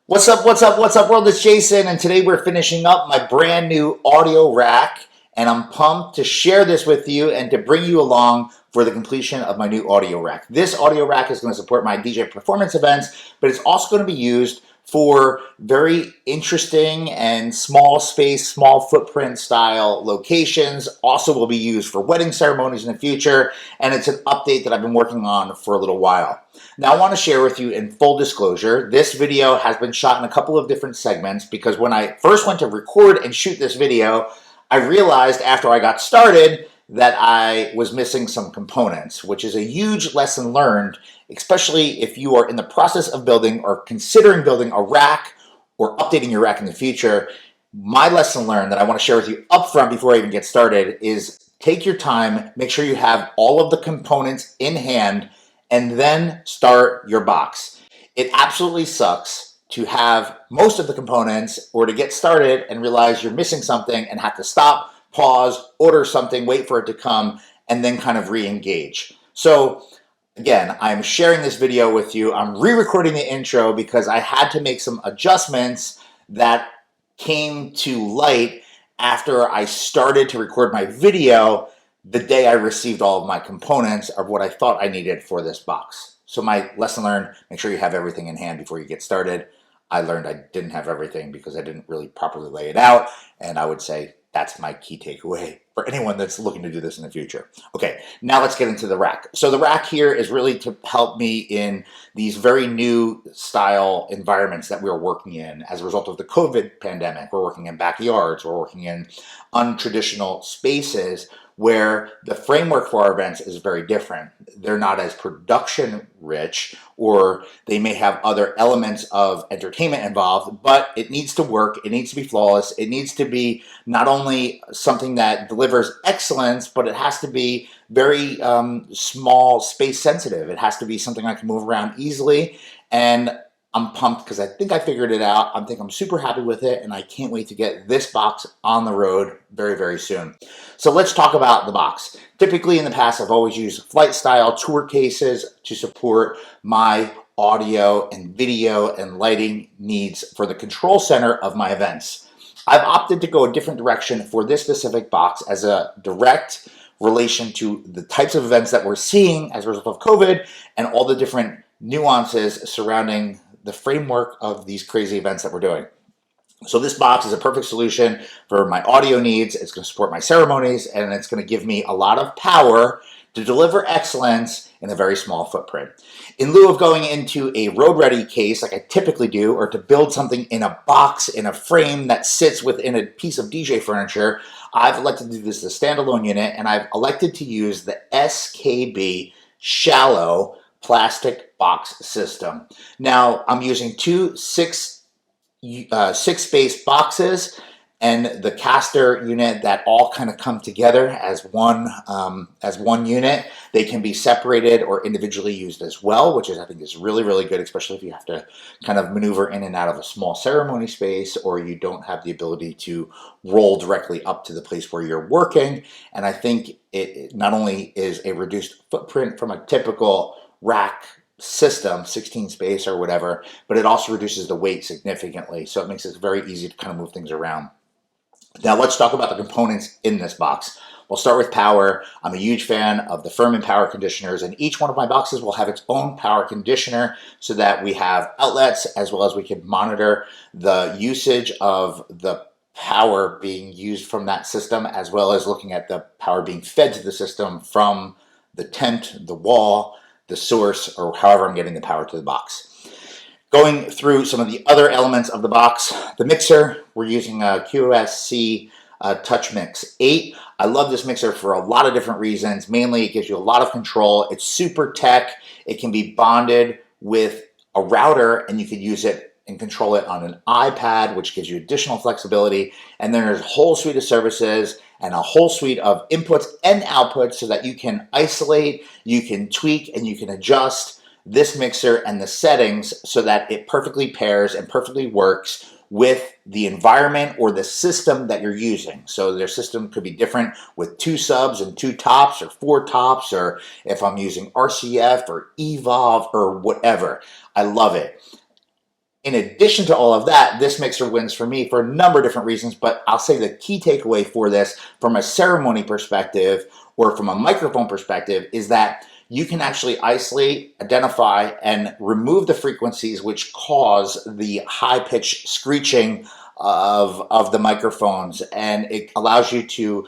What's up, what's up, what's up, world? It's Jason, and today we're finishing up my brand new audio rack, and I'm pumped to share this with you and to bring you along for the completion of my new audio rack. This audio rack is going to support my DJ performance events, but it's also going to be used for very interesting and small space, small footprint style locations. Also will be used for wedding ceremonies in the future, and it's an update that I've been working on for a little while. Now I want to share with you, in full disclosure, this video has been shot in a couple of different segments because when I first went to record and shoot this video, I realized after I got started that I was missing some components, which is a huge lesson learned, especially if you are in the process of building or considering building a rack or updating your rack in the future. My lesson learned that I want to share with you up front before I even get started is take your time, make sure you have all of the components in hand, and then start your box. It absolutely sucks to have most of the components or to get started and realize you're missing something and have to stop, pause, order something, wait for it to come, and then kind of re-engage. So again, I'm sharing this video with you. I'm re-recording the intro because I had to make some adjustments that came to light after I started to record my video the day I received all of my components of what I thought I needed for this box. So my lesson learned, make sure you have everything in hand before you get started. I learned I didn't have everything because I didn't really properly lay it out, and I would say that's my key takeaway for anyone that's looking to do this in the future. Okay, now let's get into the rack. So the rack here is really to help me in these very new style environments that we're working in as a result of the COVID pandemic. We're working in backyards, we're working in untraditional spaces where the framework for our events is very different. They're not as production rich, or they may have other elements of entertainment involved, but it needs to work, it needs to be flawless, it needs to be not only something that delivers excellence, but it has to be very small space sensitive. It has to be something I can move around easily, and I'm pumped because I think I figured it out. I think I'm super happy with it, and I can't wait to get this box on the road very, very soon. So let's talk about the box. Typically in the past, I've always used flight style tour cases to support my audio and video and lighting needs for the control center of my events. I've opted to go a different direction for this specific box as a direct relation to the types of events that we're seeing as a result of COVID and all the different nuances surrounding the framework of these crazy events that we're doing. So this box is a perfect solution for my audio needs. It's going to support my ceremonies, and it's going to give me a lot of power to deliver excellence in a very small footprint. In lieu of going into a road-ready case like I typically do, or to build something in a box, in a frame that sits within a piece of DJ furniture, I've elected to do this as a standalone unit, and I've elected to use the SKB Shallow plastic box system. Now I'm using two six space boxes and the caster unit that all kind of come together as one unit. They can be separated or individually used as well, which is, I think, is really, really good, especially if you have to kind of maneuver in and out of a small ceremony space, or you don't have the ability to roll directly up to the place where you're working. And I think it not only is a reduced footprint from a typical rack system, 16 space or whatever, but it also reduces the weight significantly. So it makes it very easy to kind of move things around. Now let's talk about the components in this box. We'll start with power. I'm a huge fan of the Furman power conditioners, and each one of my boxes will have its own power conditioner so that we have outlets as well as we can monitor the usage of the power being used from that system, as well as looking at the power being fed to the system from the tent, the wall, the source, or however I'm getting the power to the box. Going through some of the other elements of the box, the mixer, we're using a QSC Touch Mix 8. I love this mixer for a lot of different reasons. Mainly, it gives you a lot of control. It's super tech. It can be bonded with a router, and you could use it and control it on an iPad, which gives you additional flexibility. And then there's a whole suite of services and a whole suite of inputs and outputs so that you can isolate, you can tweak, and you can adjust this mixer and the settings so that it perfectly pairs and perfectly works with the environment or the system that you're using. So their system could be different with 2 subs and 2 tops or 4 tops, or if I'm using RCF or Evolve or whatever. I love it. In addition to all of that, this mixer wins for me for a number of different reasons, but I'll say the key takeaway for this from a ceremony perspective or from a microphone perspective is that you can actually isolate, identify, and remove the frequencies which cause the high-pitched screeching of the microphones, and it allows you to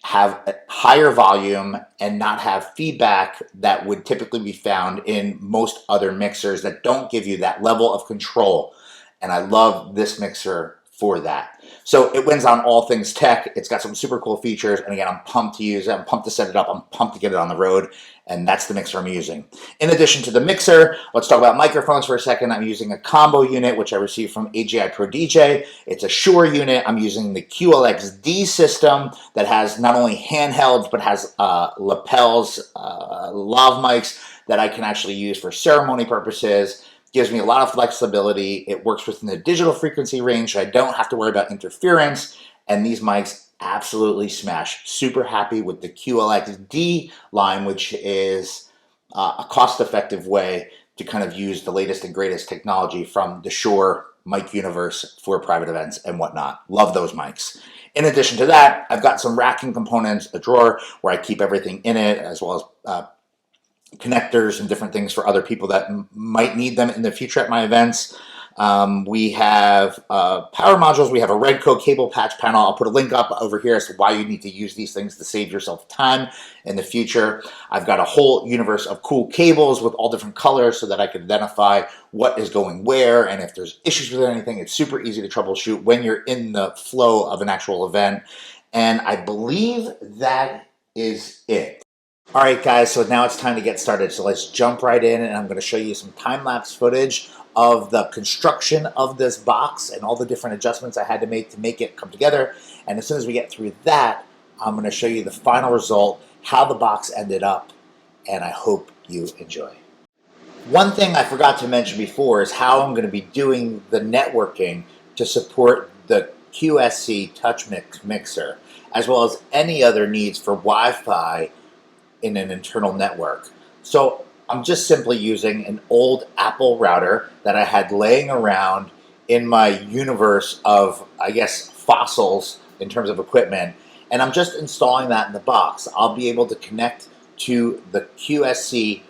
have a higher volume and not have feedback that would typically be found in most other mixers that don't give you that level of control. And I love this mixer for that. So it wins on all things tech. It's got some super cool features, and again, I'm pumped to use it. I'm pumped to set it up. I'm pumped to get it on the road, and that's the mixer I'm using. In addition to the mixer, let's talk about microphones for a second. I'm using a combo unit, which I received from AGI Pro DJ. It's a Shure unit. I'm using the QLXD system that has not only handhelds, but has lapels, lav mics that I can actually use for ceremony purposes. Gives me a lot of flexibility. It works within the digital frequency range, so I don't have to worry about interference. And these mics absolutely smash. Super happy with the QLXD line, which is a cost-effective way to kind of use the latest and greatest technology from the Shure mic universe for private events and whatnot. Love those mics. In addition to that, I've got some racking components, a drawer where I keep everything in it, as well as connectors and different things for other people that might need them in the future at my events. We have power modules. We have a RedCo cable patch panel. I'll put a link up over here as to why you need to use these things to save yourself time in the future. I've got a whole universe of cool cables with all different colors so that I can identify what is going where, and if there's issues with anything, it's super easy to troubleshoot when you're in the flow of an actual event. And I believe that is it. All right, guys, so now it's time to get started. So let's jump right in, and I'm going to show you some time-lapse footage of the construction of this box and all the different adjustments I had to make it come together. And as soon as we get through that, I'm going to show you the final result, how the box ended up, and I hope you enjoy. One thing I forgot to mention before is how I'm going to be doing the networking to support the QSC Touch mixer, as well as any other needs for Wi-Fi in an internal network. So I'm just simply using an old Apple router that I had laying around in my universe of, I guess, fossils in terms of equipment, and I'm just installing that in the box. I'll be able to connect to the QSC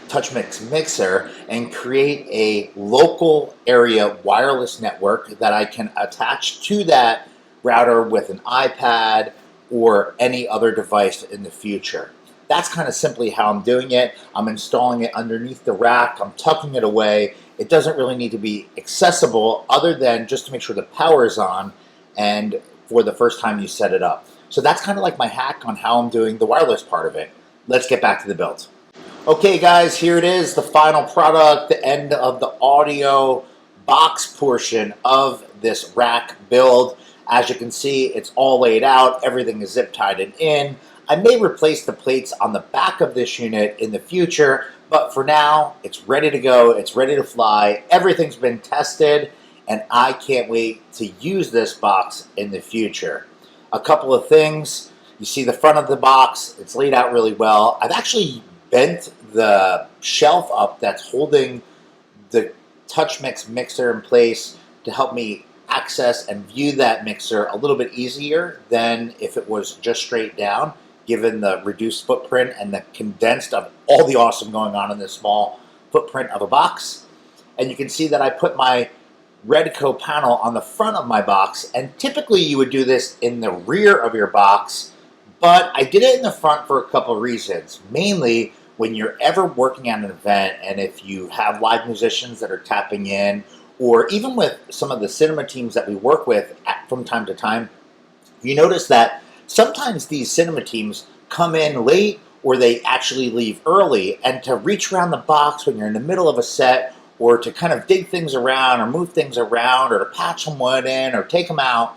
Touch mixer and create a local area wireless network that I can attach to that router with an iPad or any other device in the future. That's kind of simply how I'm doing it. I'm installing it underneath the rack. I'm tucking it away. It doesn't really need to be accessible other than just to make sure the power is on and for the first time you set it up. So that's kind of like my hack on how I'm doing the wireless part of it. Let's get back to the build. Okay, guys, here it is, the final product, the end of the audio box portion of this rack build. As you can see, it's all laid out. Everything is zip tied and in. I may replace the plates on the back of this unit in the future, but for now, it's ready to go. It's ready to fly. Everything's been tested, and I can't wait to use this box in the future. A couple of things. You see the front of the box. It's laid out really well. I've actually bent the shelf up that's holding the Touch mixer in place to help me access and view that mixer a little bit easier than if it was just straight down, given the reduced footprint and the condensed of all the awesome going on in this small footprint of a box. And you can see that I put my RedCo panel on the front of my box, and typically you would do this in the rear of your box, but I did it in the front for a couple of reasons. Mainly, when you're ever working at an event and if you have live musicians that are tapping in, or even with some of the cinema teams that we work with from time to time, you notice that sometimes these cinema teams come in late or they actually leave early, and to reach around the box when you're in the middle of a set, or to kind of dig things around or move things around or to patch someone in or take them out,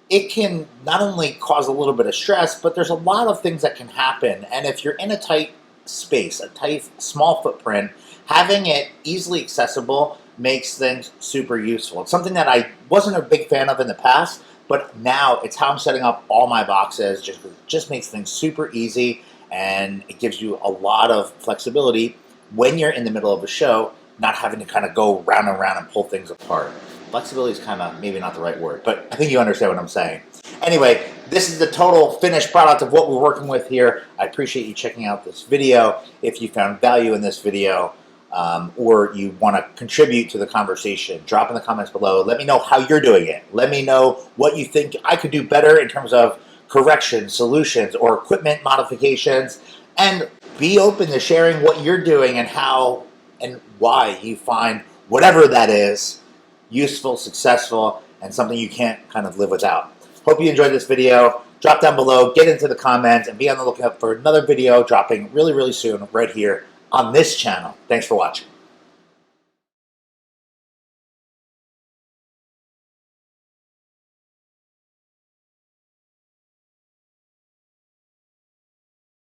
it can not only cause a little bit of stress, but there's a lot of things that can happen. And if you're in a tight space, a tight, small footprint, having it easily accessible makes things super useful. It's something that I wasn't a big fan of in the past, but now it's how I'm setting up all my boxes. Just makes things super easy, and it gives you a lot of flexibility when you're in the middle of a show not having to kind of go round and round and pull things apart. Flexibility is kind of maybe not the right word, but I think you understand what I'm saying. Anyway, this is the total finished product of what we're working with here. I appreciate you checking out this video. If you found value in this video, or you want to contribute to the conversation, drop in the comments below. Let me know how you're doing it. Let me know what you think I could do better in terms of corrections, solutions, or equipment modifications. And be open to sharing what you're doing and how and why you find whatever that is useful, successful, and something you can't kind of live without. Hope you enjoyed this video. Drop down below, get into the comments, and be on the lookout for another video dropping really, really soon right here on this channel. Thanks for watching.